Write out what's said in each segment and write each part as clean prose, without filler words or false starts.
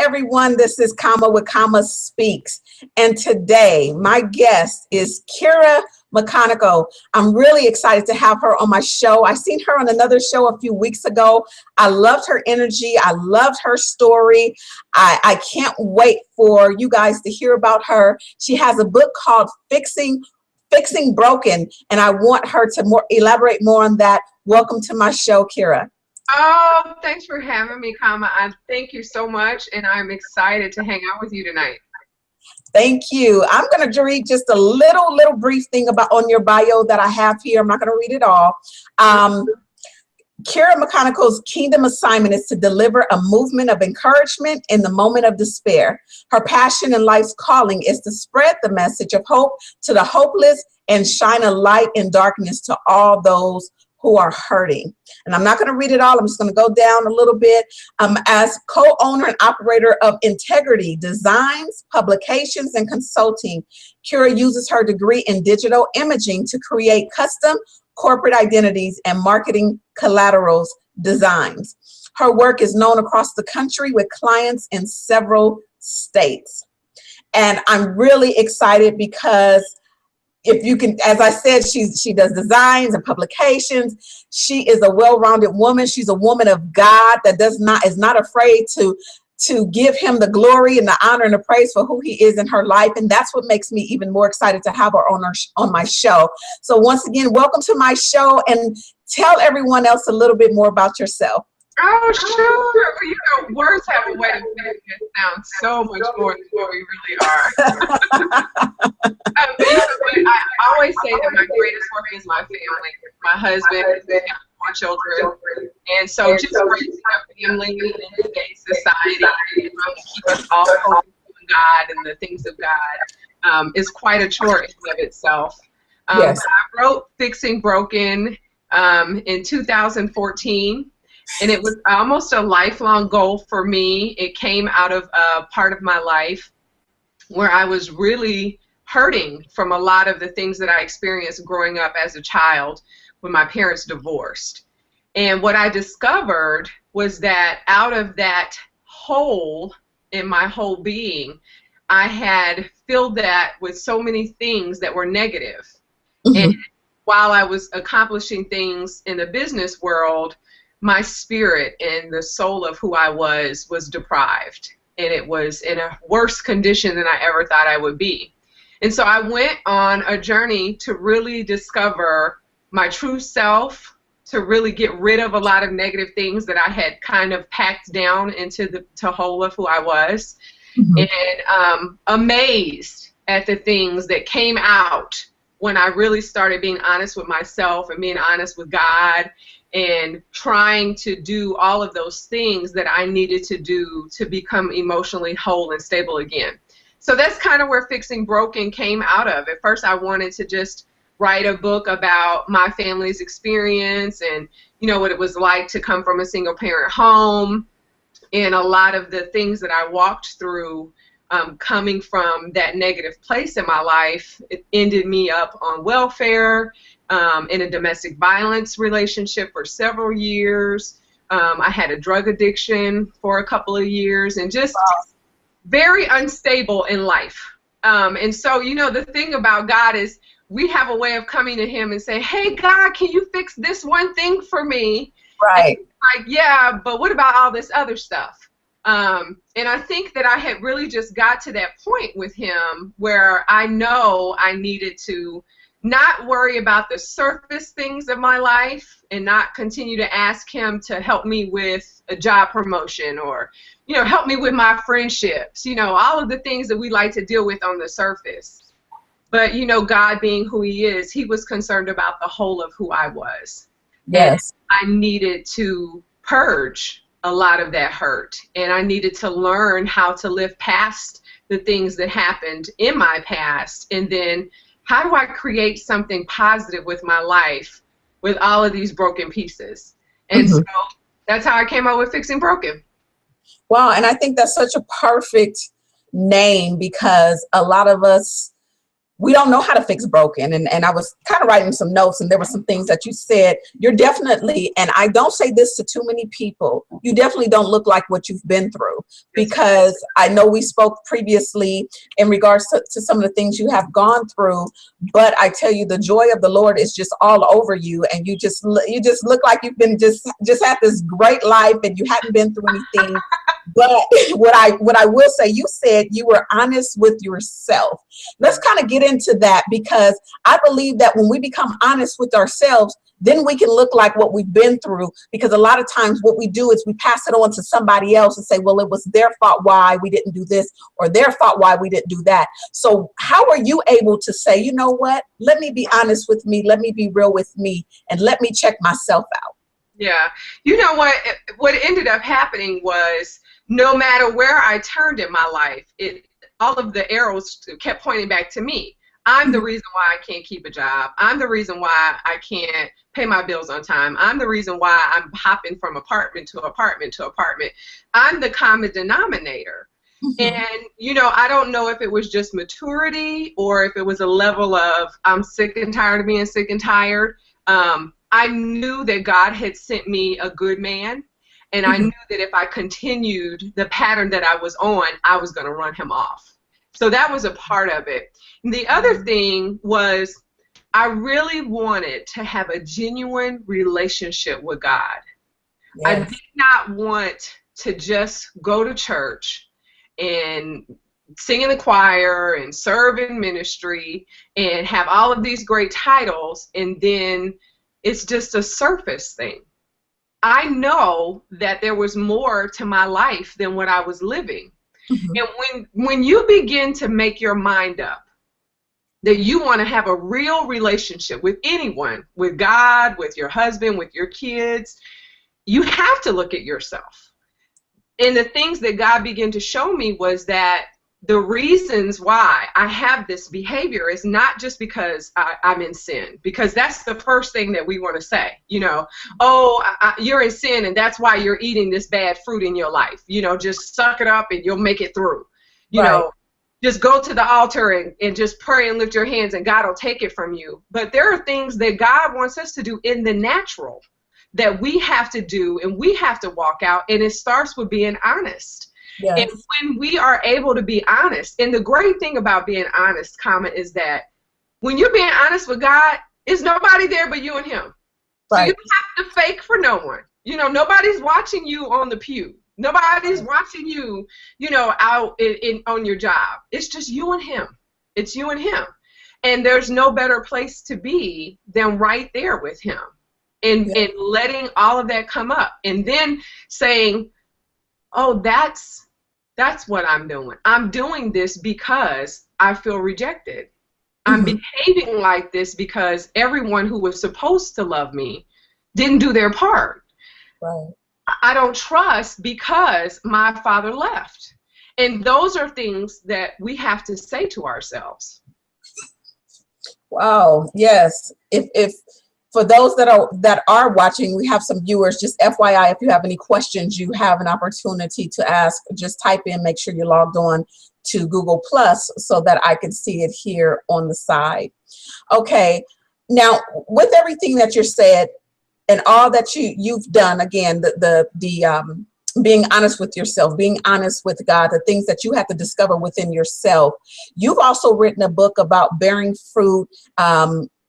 everyone, this is Kama with Kama Speaks. And today, my guest is McConico. I'm really excited to have her on my show. I seen her on another show a few weeks ago. I loved her energy. I loved her story. I can't wait for you guys to hear about her. She has a book called Fixing Broken, and I want her to elaborate more on that. Welcome to my show, Kira. Oh, thanks for having me, Kama. I thank you so much, and I'm excited to hang out with you tonight. Thank you. I'm going to read just a little brief thing on your bio that I have here. I'm not going to read it all. Kira McConico's kingdom assignment is to deliver a movement of encouragement in the moment of despair. Her passion and life's calling is to spread the message of hope to the hopeless and shine a light in darkness to all those who are hurting. And I'm not going to read it all. I'm just going to go down a little bit. As co-owner and operator of Integrity Designs, Publications, and Consulting, Kira uses her degree in digital imaging to create custom corporate identities and marketing collaterals designs. Her work is known across the country with clients in several states. And I'm really excited because if you can, as I said, she does designs and publications. She is a well-rounded woman. She's a woman of God that is not afraid to give him the glory and the honor and the praise for who he is in her life. And that's what makes me even more excited to have her on my show. So once again, welcome to my show, and tell everyone else a little bit more about yourself. Oh, sure. You know, words have a way of making it sound so much more than what we really are. But you know what? I always say that my greatest work is my family, my husband, my children. And so just raising a family in today's society and keep us all focused on God and the things of God is quite a chore in and of itself. Yes. I wrote Fixing Broken in 2014. And it was almost a lifelong goal for me. It came out of a part of my life where I was really hurting from a lot of the things that I experienced growing up as a child when my parents divorced. And what I discovered was that out of that hole in my whole being, I had filled that with so many things that were negative. Mm-hmm. And while I was accomplishing things in the business world, my spirit and the soul of who I was deprived, and it was in a worse condition than I ever thought I would be. And so I went on a journey to really discover my true self, to really get rid of a lot of negative things that I had kind of packed down into the whole of who I was. Mm-hmm. And amazed at the things that came out when I really started being honest with myself and being honest with God, and trying to do all of those things that I needed to do to become emotionally whole and stable again. So that's kind of where Fixing Broken came out of. At first I wanted to just write a book about my family's experience and, you know, what it was like to come from a single parent home, and a lot of the things that I walked through coming from that negative place in my life. It ended me up on welfare, in a domestic violence relationship for several years. I had a drug addiction for a couple of years, and just very unstable in life. And so, you know, the thing about God is we have a way of coming to him and say, hey, God, can you fix this one thing for me? Right. Like, yeah, but what about all this other stuff? And I think that I had really just got to that point with him where I know I needed to not worry about the surface things of my life and not continue to ask him to help me with a job promotion or, you know, help me with my friendships, you know, all of the things that we like to deal with on the surface. But, you know, God being who he is, he was concerned about the whole of who I was. Yes. And I needed to purge a lot of that hurt, and I needed to learn how to live past the things that happened in my past, and then how do I create something positive with my life with all of these broken pieces? And so that's how I came up with Fixing Broken. Wow, and I think that's such a perfect name, because a lot of us, we don't know how to fix broken. And I was kind of writing some notes, and there were some things that you said. You're definitely, and I don't say this to too many people, you definitely don't look like what you've been through, because I know we spoke previously in regards to some of the things you have gone through, but I tell you, the joy of the Lord is just all over you, and you just look like you've been just had this great life, and you haven't been through anything. But what I will say, you said you were honest with yourself. Let's kind of get into that, because I believe that when we become honest with ourselves, then we can look like what we've been through. Because a lot of times what we do is we pass it on to somebody else and say, well, it was their fault why we didn't do this, or their fault why we didn't do that. So how are you able to say, you know what, let me be honest with me, let me be real with me, and let me check myself out? Yeah. You know what ended up happening was, no matter where I turned in my life, all of the arrows kept pointing back to me. I'm the reason why I can't keep a job. I'm the reason why I can't pay my bills on time. I'm the reason why I'm hopping from apartment to apartment to apartment. I'm the common denominator. And, you know, I don't know if it was just maturity or if it was a level of I'm sick and tired of being sick and tired. I knew that God had sent me a good man. And I knew that if I continued the pattern that I was on, I was going to run him off. So that was a part of it. And the other thing was, I really wanted to have a genuine relationship with God. Yes. I did not want to just go to church and sing in the choir and serve in ministry and have all of these great titles, and then it's just a surface thing. I know that there was more to my life than what I was living. And when you begin to make your mind up that you want to have a real relationship with anyone, with God, with your husband, with your kids, you have to look at yourself. And the things that God began to show me was that the reasons why I have this behavior is not just because I'm in sin, because that's the first thing that we want to say, you know, you're in sin and that's why you're eating this bad fruit in your life. You know, just suck it up and you'll make it through. You know, just go to the altar and just pray and lift your hands and God will take it from you. But there are things that God wants us to do in the natural that we have to do and we have to walk out, and it starts with being honest. Yes. And when we are able to be honest, and the great thing about being honest, is that when you're being honest with God, there's nobody there but you and him. Right. So you don't have to fake for no one. You know, nobody's watching you on the pew. Nobody's watching you, you know, out on your job. It's just you and him. It's you and him. And there's no better place to be than right there with him. And letting all of that come up. And then saying, oh, that's what I'm doing. I'm doing this because I feel rejected. I'm behaving like this because everyone who was supposed to love me didn't do their part. Right. I don't trust because my father left. And those are things that we have to say to ourselves. Wow. Yes. If for those that are watching, we have some viewers. Just FYI, if you have any questions, you have an opportunity to ask. Just type in, make sure you're logged on to Google Plus so that I can see it here on the side. Okay. Now, with everything that you said and all that you've done, again, the being honest with yourself, being honest with God, the things that you have to discover within yourself. You've also written a book about bearing fruit,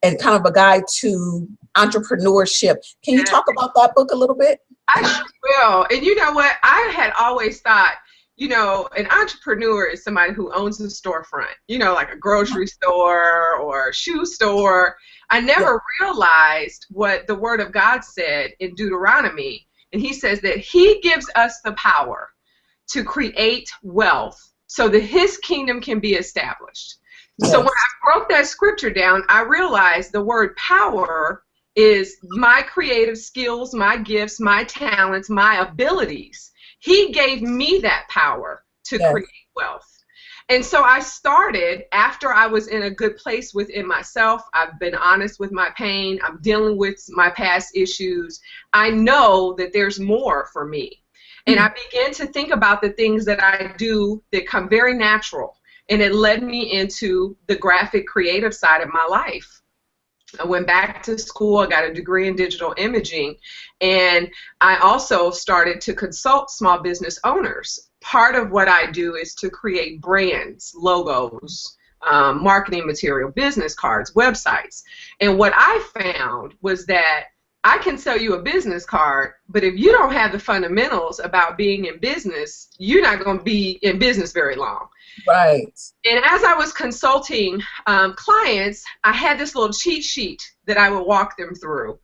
and kind of a guide to entrepreneurship. Can you talk about that book a little bit? I sure will. And you know what? I had always thought, you know, an entrepreneur is somebody who owns a storefront, you know, like a grocery store or a shoe store. I never realized what the Word of God said in Deuteronomy. And he says that he gives us the power to create wealth so that his kingdom can be established. Yes. So when I broke that scripture down, I realized the word power is my creative skills, my gifts, my talents, my abilities. He gave me that power to create wealth. And so I started after I was in a good place within myself. I've been honest with my pain. I'm dealing with my past issues. I know that there's more for me. And I began to think about the things that I do that come very natural. and it led me into the graphic creative side of my life. I went back to school, I got a degree in digital imaging, and I also started to consult small business owners. Part of what I do is to create brands, logos, marketing material, business cards, websites. And what I found was that I can sell you a business card, but if you don't have the fundamentals about being in business, you're not going to be in business very long. Right. And as I was consulting clients, I had this little cheat sheet that I would walk them through.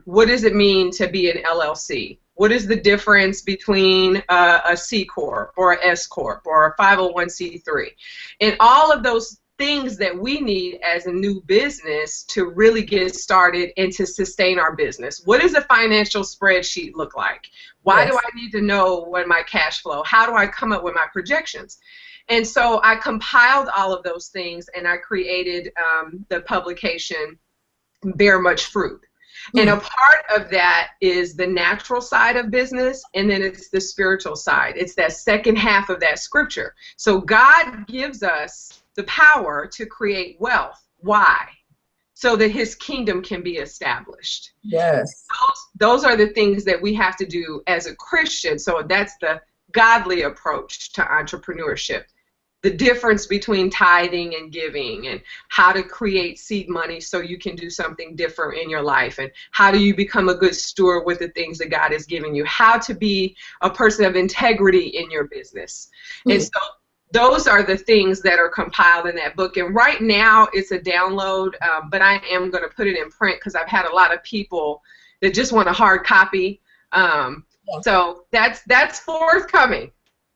What does it mean to be an LLC? What is the difference between a C Corp or a S Corp or a 501c3? And all of those things that we need as a new business to really get started and to sustain our business. What does a financial spreadsheet look like? Why do I need to know what my cash flow? How do I come up with my projections? And so I compiled all of those things, and I created the publication Bear Much Fruit. And a part of that is the natural side of business, and then it's the spiritual side. It's that second half of that scripture. So God gives us the power to create wealth. Why? So that his kingdom can be established. Yes. Those are the things that we have to do as a Christian. So that's the godly approach to entrepreneurship. The difference between tithing and giving, and how to create seed money so you can do something different in your life, and how do you become a good steward with the things that God has given you, how to be a person of integrity in your business. And so those are the things that are compiled in that book. And right now it's a download, but I am going to put it in print because I've had a lot of people that just want a hard copy. So that's forthcoming.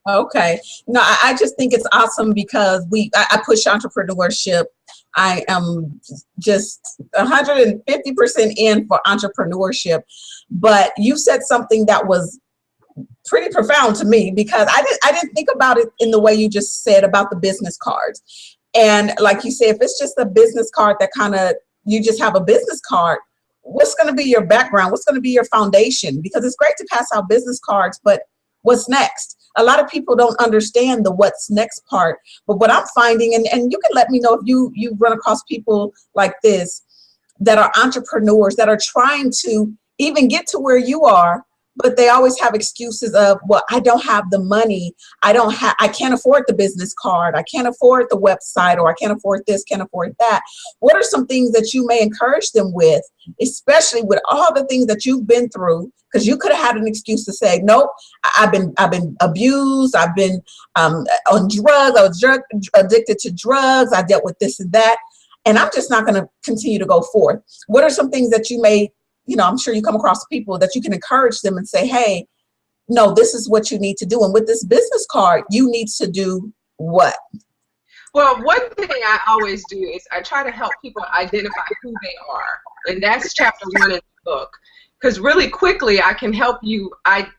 Okay. No, I just think it's awesome because I push entrepreneurship. I am just 150% in for entrepreneurship. But you said something that was pretty profound to me, because I didn't think about it in the way you just said about the business cards. And like you said, if it's just a business card that kind of, you just have a business card, what's going to be your background? What's going to be your foundation? Because it's great to pass out business cards, but what's next? A lot of people don't understand the what's next part. But what I'm finding, and you can let me know if you run across people like this that are entrepreneurs that are trying to even get to where you are, but they always have excuses of, well, I don't have the money. I can't afford the business card. I can't afford the website, or I can't afford this, can't afford that. What are some things that you may encourage them with, especially with all the things that you've been through? Because you could have had an excuse to say, nope, I've been abused. I've been on drugs. I was addicted to drugs. I dealt with this and that, and I'm just not going to continue to go forth. What are some things that you may, I'm sure you come across people that you can encourage them and say, hey, no, this is what you need to do. And with this business card, you need to do what? Well, one thing I always do is I try to help people identify who they are. And that's chapter 1 in the book. Because really quickly, I can help you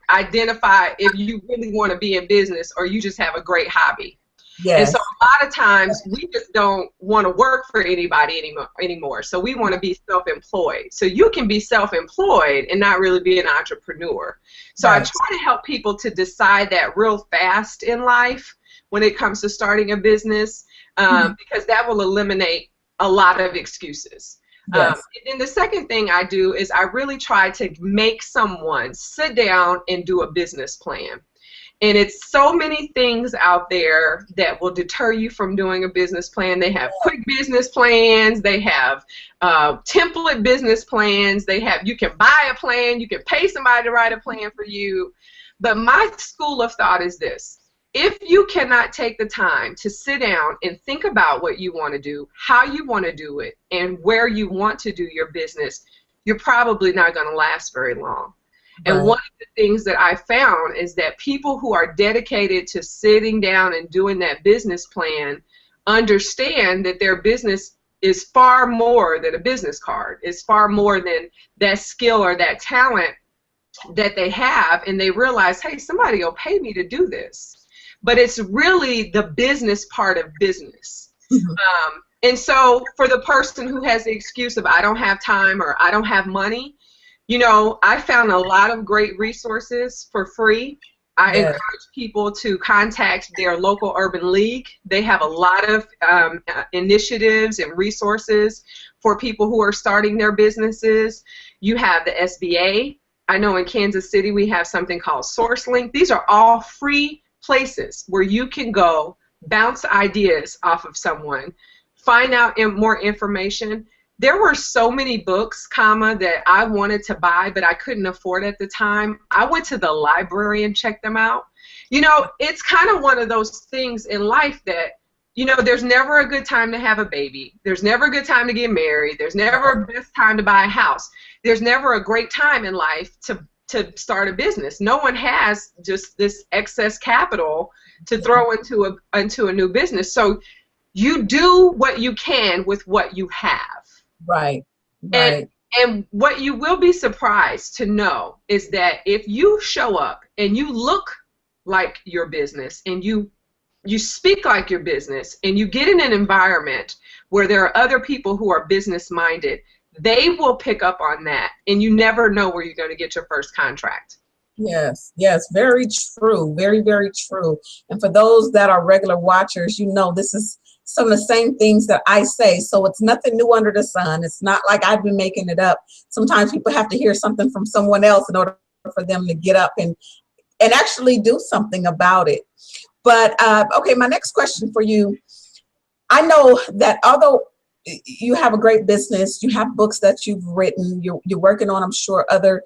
identify if you really want to be in business or you just have a great hobby. Yes. And so a lot of times we just don't want to work for anybody anymore. So we want to be self-employed. So you can be self-employed and not really be an entrepreneur. So right. I try to help people to decide that real fast in life when it comes to starting a business, because that will eliminate a lot of excuses. Yes. And then the second thing I do is I really try to make someone sit down and do a business plan. And it's so many things out there that will deter you from doing a business plan. They have quick business plans. They have template business plans. You can buy a plan. You can pay somebody to write a plan for you. But my school of thought is this. If you cannot take the time to sit down and think about what you want to do, how you want to do it, and where you want to do your business, you're probably not going to last very long. And right. One of the things that I found is that people who are dedicated to sitting down and doing that business plan understand that their business is far more than a business card. It's far more than that skill or that talent that they have, and they realize, hey, somebody will pay me to do this. But it's really the business part of business. Mm-hmm. And so for the person who has the excuse of I don't have time or I don't have money, I found a lot of great resources for free I Yes. encourage people to contact their local urban league. They have a lot of initiatives and resources for people who are starting their businesses. You have the SBA. I know in Kansas City we have something called SourceLink. These are all free places where you can go bounce ideas off of someone, find out more information. There were so many books, that I wanted to buy, but I couldn't afford at the time. I went to the library and checked them out. You know, it's kind of one of those things in life that, you know, there's never a good time to have a baby. There's never a good time to get married. There's never a best time to buy a house. There's never a great time in life to start a business. No one has just this excess capital to throw into a new business. So you do what you can with what you have. Right. Right. And what you will be surprised to know is that if you show up and you look like your business and you speak like your business and you get in an environment where there are other people who are business minded, they will pick up on that, and you never know where you're going to get your first contract. Yes, yes, very true, very, very true. And for those that are regular watchers, you know, this is some of the same things that I say. So it's nothing new under the sun. It's not like I've been making it up. Sometimes people have to hear something from someone else in order for them to get up and actually do something about it. But okay, my next question for you. I know that although you have a great business, you have books that you've written, you're working on, I'm sure, other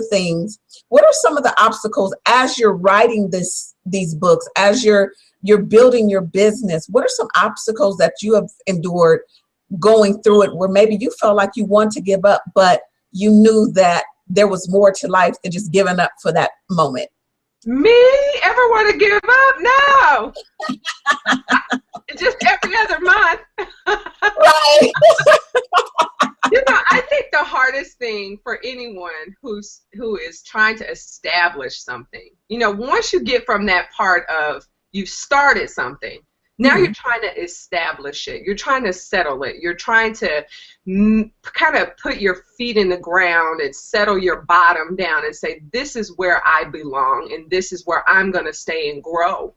things. What are some of the obstacles as you're writing these books, as you're building your business? What are some obstacles that you have endured going through it where maybe you felt like you wanted to give up, but you knew that there was more to life than just giving up for that moment? Me? Ever want to give up? No. Just every other month. Right. You know, I think the hardest thing for anyone who is trying to establish something, you know, once you get from that part of you've started something, now you're trying to establish it. You're trying to settle it. You're trying to kind of put your feet in the ground and settle your bottom down and say, this is where I belong and this is where I'm going to stay and grow.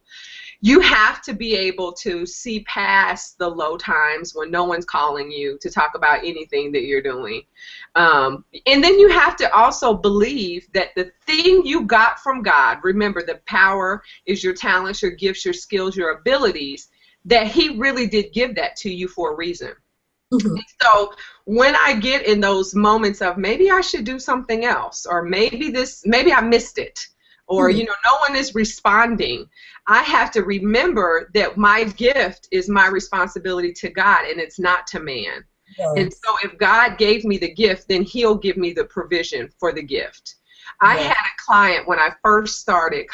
You have to be able to see past the low times when no one's calling you to talk about anything that you're doing. And then you have to also believe that the thing you got from God, remember the power is your talents, your gifts, your skills, your abilities, that He really did give that to you for a reason. Mm-hmm. So when I get in those moments of maybe I should do something else, or maybe I missed it, or you know, no one is responding, I have to remember that my gift is my responsibility to God and it's not to man. Yes. And so if God gave me the gift, then He'll give me the provision for the gift. I had a client when I first started,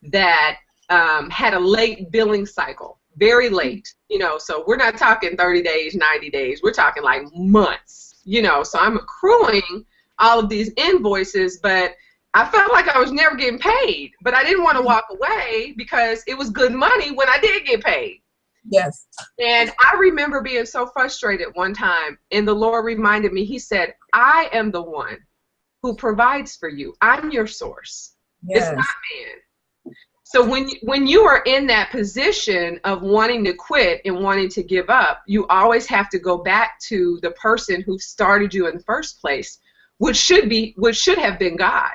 that had a late billing cycle, very late, you know, so we're not talking 30 days, 90 days, we're talking like months, you know, so I'm accruing all of these invoices, but I felt like I was never getting paid, but I didn't want to walk away because it was good money when I did get paid. Yes. And I remember being so frustrated one time, and the Lord reminded me, He said, I am the one who provides for you. I'm your source. Yes. It's not man. So when you are in that position of wanting to quit and wanting to give up, you always have to go back to the person who started you in the first place, which should have been God.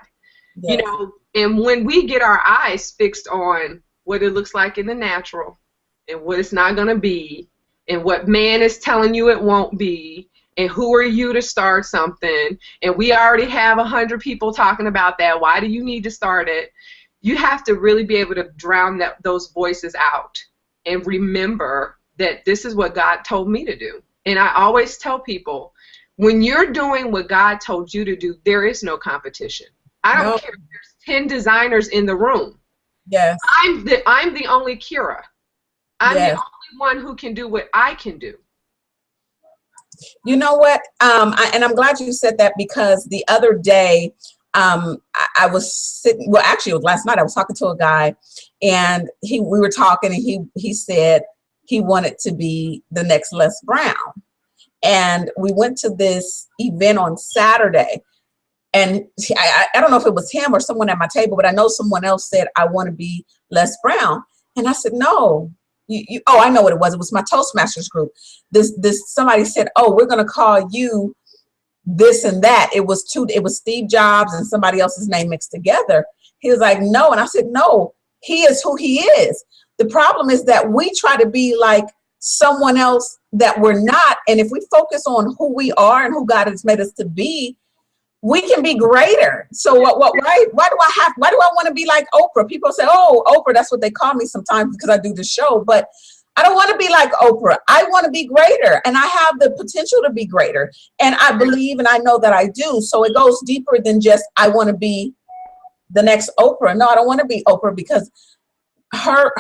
Yes. You know, and when we get our eyes fixed on what it looks like in the natural and what it's not going to be and what man is telling you it won't be and who are you to start something and we already have 100 people talking about that, why do you need to start it? You have to really be able to drown those voices out and remember that this is what God told me to do. And I always tell people, when you're doing what God told you to do, there is no competition. I don't care if there's 10 designers in the room. Yes. I'm the only Kira. I'm the only one who can do what I can do. You know what? And I'm glad you said that because the other day I was sitting. Well, actually, it was last night. I was talking to a guy, and we were talking, and he said he wanted to be the next Les Brown, and we went to this event on Saturday. And I don't know if it was him or someone at my table, but I know someone else said, I want to be Les Brown. And I said, no. Oh, I know what it was. It was my Toastmasters group. Somebody said, oh, we're going to call you this and that. It was Steve Jobs and somebody else's name mixed together. He was like, no. And I said, no, he is who he is. The problem is that we try to be like someone else that we're not. And if we focus on who we are and who God has made us to be, we can be greater. So why do I want to be like Oprah? People say, oh, Oprah, that's what they call me sometimes because I do the show, but I don't want to be like Oprah. I want to be greater, and I have the potential to be greater. And I believe, and I know that I do. So it goes deeper than just, I want to be the next Oprah. No, I don't want to be Oprah because God's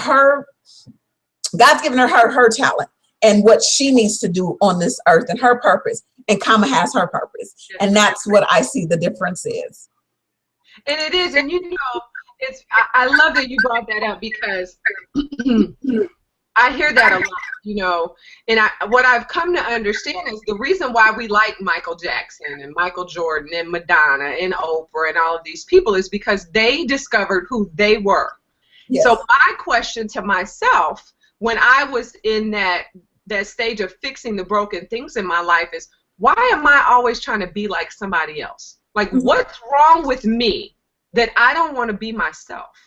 given her talent and what she needs to do on this earth and her purpose. And Kama has her purpose. And that's what I see the difference is. And it is. And I love that you brought that up because I hear that a lot, and what I've come to understand is the reason why we like Michael Jackson and Michael Jordan and Madonna and Oprah and all of these people is because they discovered who they were. Yes. So my question to myself when I was in that stage of fixing the broken things in my life is, why am I always trying to be like somebody else? Like, what's wrong with me that I don't want to be myself?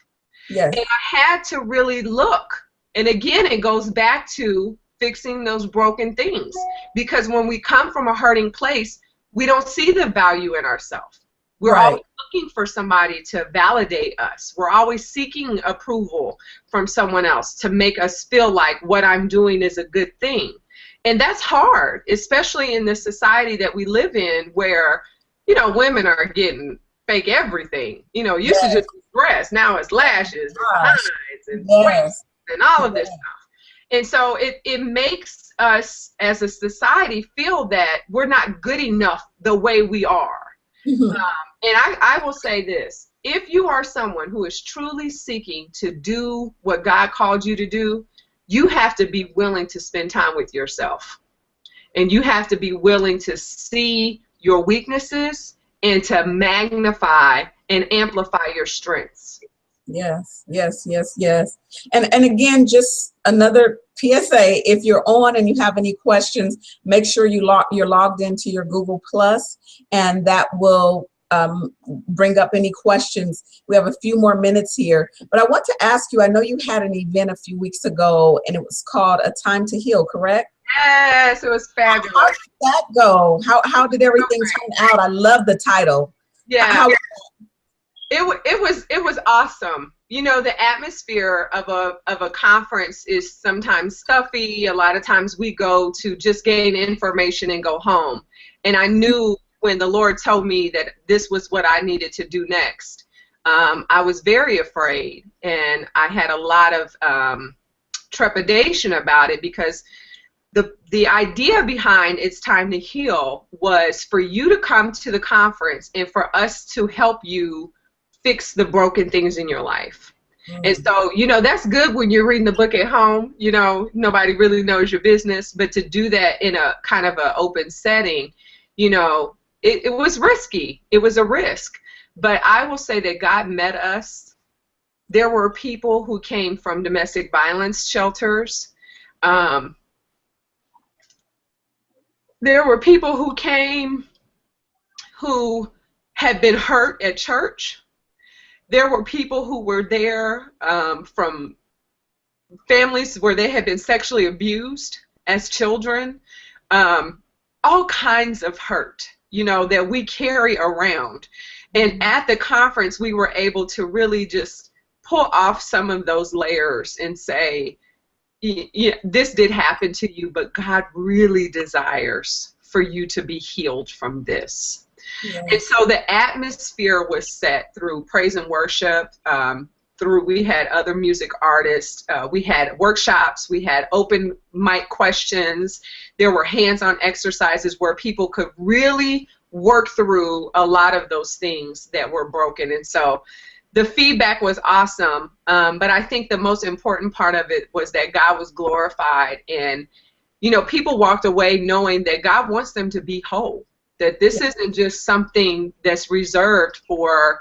Yes. And I had to really look. And again, it goes back to fixing those broken things. Because when we come from a hurting place, we don't see the value in ourselves. We're always looking for somebody to validate us. We're always seeking approval from someone else to make us feel like what I'm doing is a good thing. And that's hard, especially in the society that we live in where, women are getting fake everything. Used to just be dress. Now it's lashes and highlights and braids and all of this stuff. And so it makes us as a society feel that we're not good enough the way we are. And I will say this. If you are someone who is truly seeking to do what God called you to do, you have to be willing to spend time with yourself. And you have to be willing to see your weaknesses and to magnify and amplify your strengths. Yes. And again, just another PSA, if you're on and you have any questions, make sure you're logged into your Google Plus, and that will bring up any questions. We have a few more minutes here, but I want to ask you, I know you had an event a few weeks ago and it was called A Time to Heal, correct? Yes, it was fabulous. How did that go? How did everything turn out? I love the title. Yeah. It was awesome. The atmosphere of a conference is sometimes stuffy. A lot of times we go to just gain information and go home. And I knew when the Lord told me that this was what I needed to do next, I was very afraid, and I had a lot of trepidation about it because the idea behind It's Time to Heal was for you to come to the conference and for us to help you fix the broken things in your life. And so, that's good when you're reading the book at home. Nobody really knows your business, but to do that in a kind of an open setting, it was risky. It was a risk. But I will say that God met us. There were people who came from domestic violence shelters. There were people who came who had been hurt at church. There were people who were there from families where they had been sexually abused as children. All kinds of hurt, that we carry around. And at the conference, we were able to really just pull off some of those layers and say, this did happen to you, but God really desires for you to be healed from this. Yes. And so the atmosphere was set through praise and worship, we had other music artists, we had workshops, we had open mic questions, there were hands-on exercises where people could really work through a lot of those things that were broken. And so the feedback was awesome, but I think the most important part of it was that God was glorified, and people walked away knowing that God wants them to be whole. that this isn't just something that's reserved for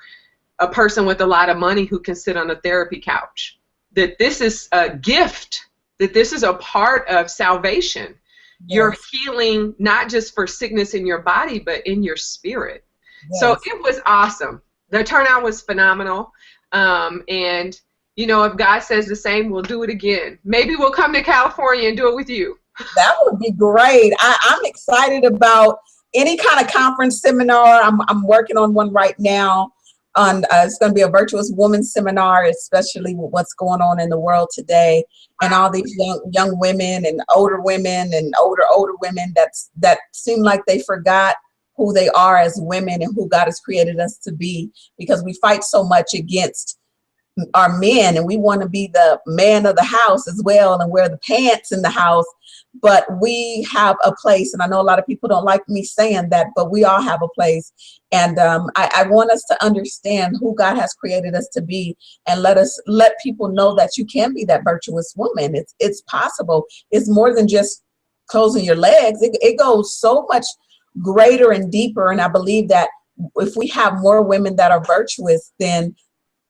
a person with a lot of money who can sit on a therapy couch, that this is a gift, that this is a part of salvation. Yes. You're healing not just for sickness in your body, but in your spirit. Yes. So it was awesome. The turnout was phenomenal. And, you know, if God says the same, we'll do it again. Maybe we'll come to California and do it with you. That would be great. I'm excited about any kind of conference seminar. I'm working on one right now. It's going to be a virtuous woman seminar, especially with what's going on in the world today, and all these young women and older women and older women that seem like they forgot who they are as women and who God has created us to be, because we fight so much against our men, and we want to be the man of the house as well and wear the pants in the house. But we have a place, and I know a lot of people don't like me saying that, but we all have a place. And I want us to understand who God has created us to be, and let people know that you can be that virtuous woman. It's possible. It's more than just closing your legs. It goes so much greater and deeper. And I believe that if we have more women that are virtuous, then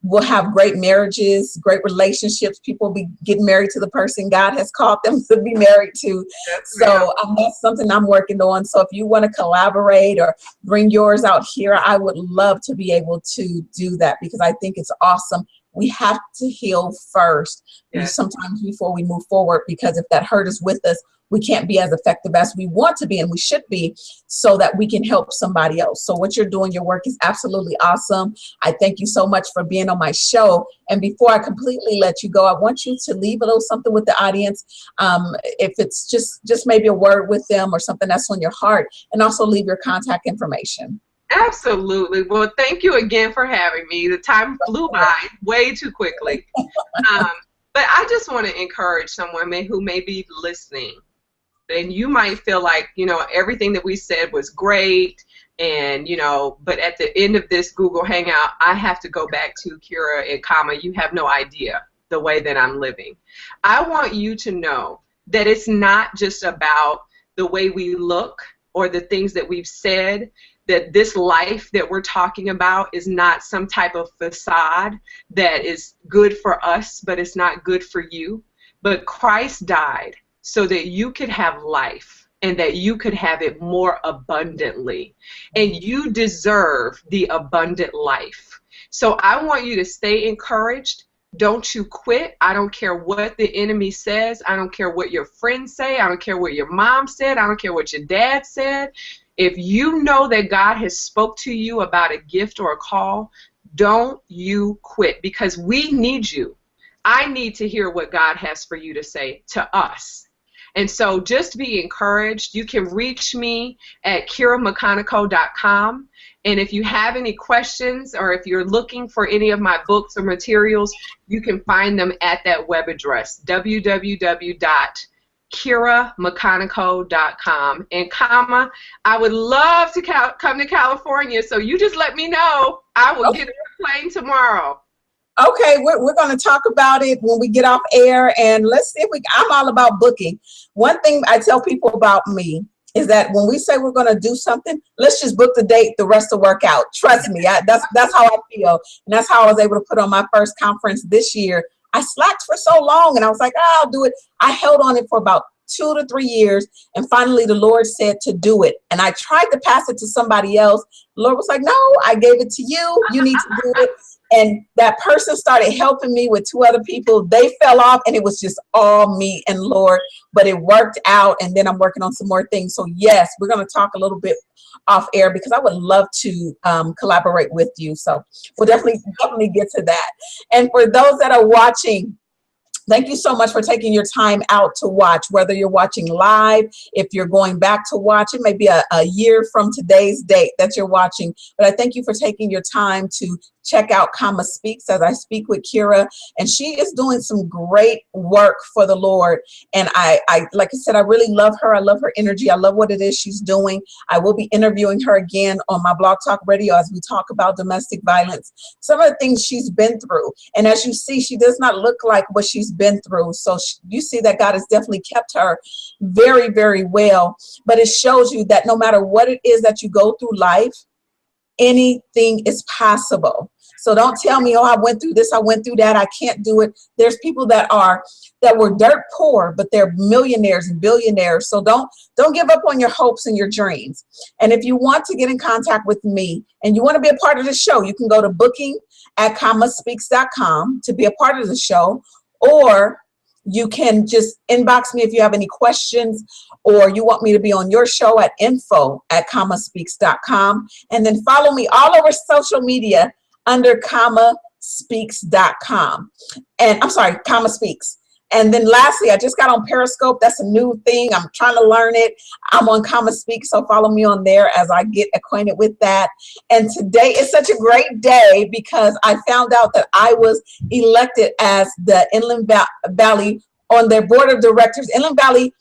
we'll have great marriages, great relationships. People will be getting married to the person God has called them to be married to. So that's something I'm working on. So if you want to collaborate or bring yours out here, I would love to be able to do that, because I think it's awesome. We have to heal first, sometimes before we move forward, because if that hurt is with us, we can't be as effective as we want to be and we should be, so that we can help somebody else. So what you're doing, your work is absolutely awesome. I thank you so much for being on my show. And before I completely let you go, I want you to leave a little something with the audience. If it's just maybe a word with them or something that's on your heart, and also leave your contact information. Absolutely. Well, thank you again for having me. The time flew by way too quickly. But I just want to encourage someone who may be listening. And you might feel like, you know, everything that we said was great, and, you know, but at the end of this Google Hangout, I have to go back to Kira and Kama. You have no idea the way that I'm living. I want you to know that it's not just about the way we look or the things that we've said, that this life that we're talking about is not some type of facade that is good for us, but it's not good for you. But Christ died so that you could have life, and that you could have it more abundantly. And you deserve the abundant life. So I want you to stay encouraged. Don't you quit. I don't care what the enemy says. I don't care what your friends say. I don't care what your mom said. I don't care what your dad said. If you know that God has spoke to you about a gift or a call, don't you quit, because we need you. I need to hear what God has for you to say to us. And so just be encouraged. You can reach me at KiraMcConico.com. And if you have any questions, or if you're looking for any of my books or materials, you can find them at that web address, www.KiraMcConico.com. And Kama, I would love to come to California, so you just let me know. I will get on a plane tomorrow. Okay, we're going to talk about it when we get off air, and let's see if I'm all about booking. One thing I tell people about me is that when we say we're going to do something, let's just book the date, the rest will work out. Trust me, that's how I feel. And that's how I was able to put on my first conference this year. I slacked for so long, and I was like, I'll do it. I held on it for about 2 to 3 years, and finally the Lord said to do it. And I tried to pass it to somebody else. The Lord was like, no, I gave it to you. You need to do it. And that person started helping me with 2 other people. They fell off, and it was just all me and Lord, but it worked out. And then I'm working on some more things. So yes, we're going to talk a little bit off air, because I would love to collaborate with you. So we'll definitely get to that. And for those that are watching, thank you so much for taking your time out to watch, whether you're watching live, if you're going back to watch, it may be a year from today's date that you're watching, but I thank you for taking your time to check out Kama Speaks as I speak with Kira, and she is doing some great work for the Lord. And I like I said, I really love her. I love her energy. I love what it is she's doing. I will be interviewing her again on my Blog Talk Radio as we talk about domestic violence, some of the things she's been through. And as you see, she does not look like what she's been through. So you see that God has definitely kept her very, very well. But it shows you that no matter what it is that you go through life, anything is possible. So don't tell me, oh, I went through this, I went through that, I can't do it. There's people that were dirt poor, but they're millionaires and billionaires. So don't give up on your hopes and your dreams. And if you want to get in contact with me and you want to be a part of the show, you can go to booking@kamaspeaks.com to be a part of the show, or you can just inbox me if you have any questions, or you want me to be on your show at info@kamaspeaks.com. And then follow me all over social media under kamaspeaks.com. And I'm sorry, Kama Speaks. And then lastly, I just got on Periscope. That's a new thing. I'm trying to learn it. I'm on Kama Speaks, so follow me on there as I get acquainted with that. And today is such a great day because I found out that I was elected as the Inland Valley on their board of directors. Inland Valley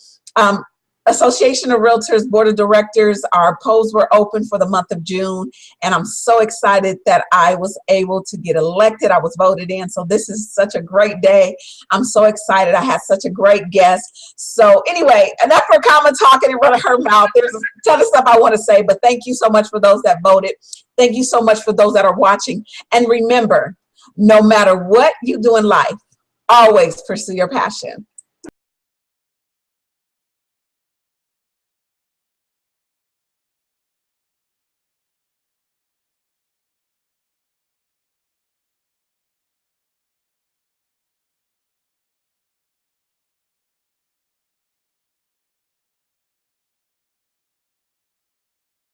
Association of Realtors Board of Directors, our polls were open for the month of June, and I'm so excited that I was able to get elected. I was voted in, so this is such a great day. I'm so excited. I had such a great guest. So anyway, enough for Kama talking in front of her mouth. There's a ton of stuff I want to say, but thank you so much for those that voted. Thank you so much for those that are watching. And remember, no matter what you do in life, always pursue your passion.